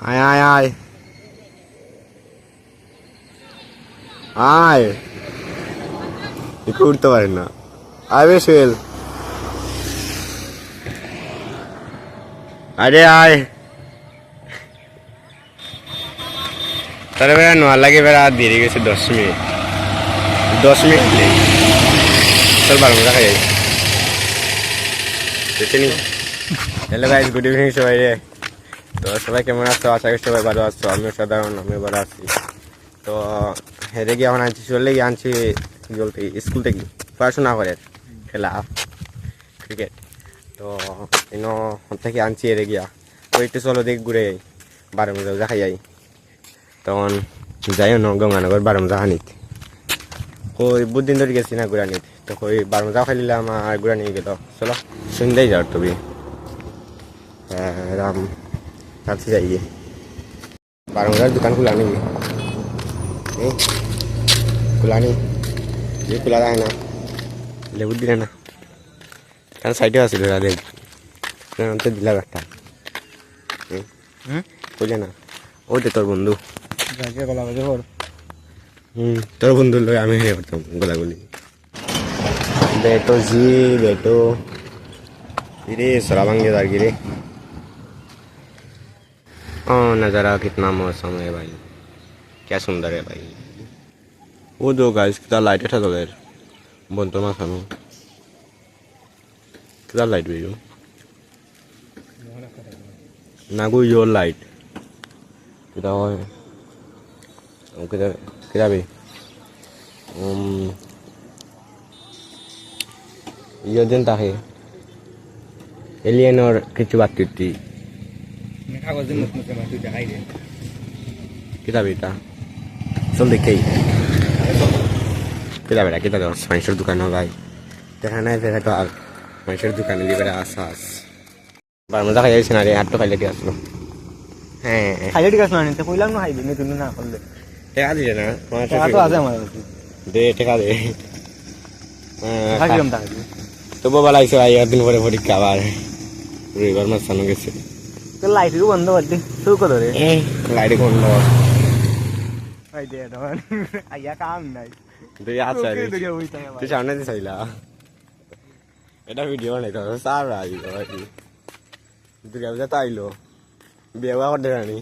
আয় আয় আয় আয়, উঠতে পারেন না। আয় বেশেল, আরে আয় তাহলে বেড়া নোয়ার লাগে, বেড়া দেরি গেছে 10 মিনিট, 10 মিনিট চল 12 টাকা যাই। হ্যালো গাইস, গুড ইভিনিং সবাই রে। তো সবাই কেমন আছো? আশা করি সবাই ভালো আছো। আমিও সাধারণ, আমিও ভালো আছি। তো হেরে গিয়ে এখন আনছি, চলে গিয়ে আনছি জলতে স্কুল থেকে পড়াশোনা করে খেলা ক্রিকেট। তো ইনো থেকে আনছি হেরে গিয়া, তো একটু চলো দেখ ঘুরে যাই, 12 মজা দেখা যাই। তখন যাইও ন গঙ্গানগর 12 মজা হানিত, ওই বহুত দিন ধরে গেছি না ঘুরানিত, তো ওই 12 মজা খাই নিলাম আর ঘুরা নিয়ে গেল। চলো সন্ধ্যায় যাওয়ার তবে রাম কাছে যাইয়ে 12 মজার দোকান খোলা নেই, খোলা নেই, যে খোলা রাখে না, লেবু দিলে না, কারণ সাইডে আসছিল দেখ দিলাম একটা, বুঝলে না, ওইটা তোর বন্ধু, তোর বন্ধু লই আমি হেরে করতাম গোলাগুলি। बेटो जी बेटो, गिरे सरा भांगे दार गिरे। नज़ारा कितना मौसम है भाई, क्या सुंदर है भाई। वो दो गाइस कितना लाइट था तो देर बोल तो मत हमें कितना लाइट भी जो ना कोई यो लाइट कितना हो कितना कितना भी यो दिन ताकि एलियन और किचु बात करती kita beda চল দেখেই kita beda kita দশ মানুষের দোকানে ভাই দেখা নাই দেখা তো আর মানুষের দোকানে দিয়ে বেড়া আসাস বার মজা খাই যাইছে না রে, হাটটো খাইলে ঠিক আসলো। হ্যাঁ খাইলে ঠিক আসলো, না কইলাম না খাইবি না, তুমি না করলে টাকা দিলে না, টাকা তো আছে আমার কাছে, দে টাকা দে। খাইলাম টাকা দিই তো বাবা লাইছে ভাই, একদিন পরে পরীক্ষা আবার রবিবার মাস চালু গেছে, তো লাইটও বন্ধ করতে শুরু করে রে, লাইট বন্ধ ভাই দে ধর আইয়া কাম নাই তুই আচ্ছা তুই সামনে দিয়ে চাইলা এটা ভিডিও নাই তো সার রাজি ভাই দুর্গা পূজা তো আইলো, বিয়ে হওয়া করতে রানি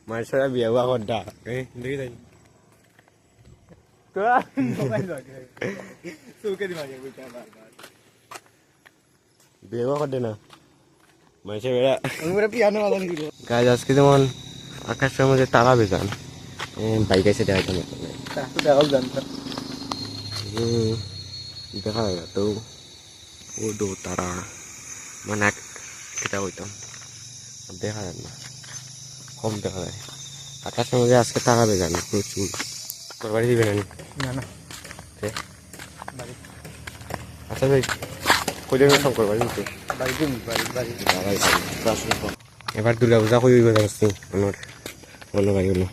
মানুষরা বিয়ে হওয়া করটা দেখি তাই বিয়ে হওয়া করতে না মানুষের গাছ। আজকে যেমন আকাশের মধ্যে তারা বেজান বাইক এসে দেখাইতাম দেখা যায় তো ও দো তারা মানে কেটা হইতাম দেখা যায় না, কম দেখা যায় আকাশের মধ্যে। আজকে তারা বেজান প্রচুর। তোর বাড়ি দিবে না? না আচ্ছা ভাই কই দেবেন শঙ্কর বাড়ি দিতে? এবার দুর্গা পূজা কই হইব জানছি অন্য বাড়ি হলো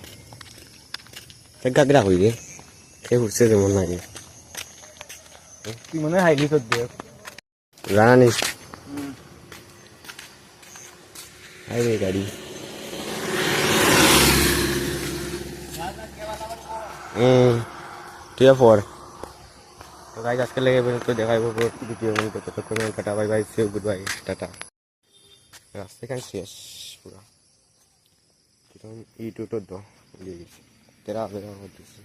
গাগরা হইবে কে উঠছে যেমন লাগে তুই মনে হয় হাইলি তোর দেখ জানিস হাইবে গাড়ি ঠিক আছে পর তো গাইজ আজকে লেগে তো দেখাইব ভিডিও মধ্যে, ততক্ষণ টাটা বাই বাই, সে গুড বাই টাটা। রাস্তা এখানে শেষ পুরা ইউটিউব তো দিয়ে গেছি তেরা বেরা করতেছি।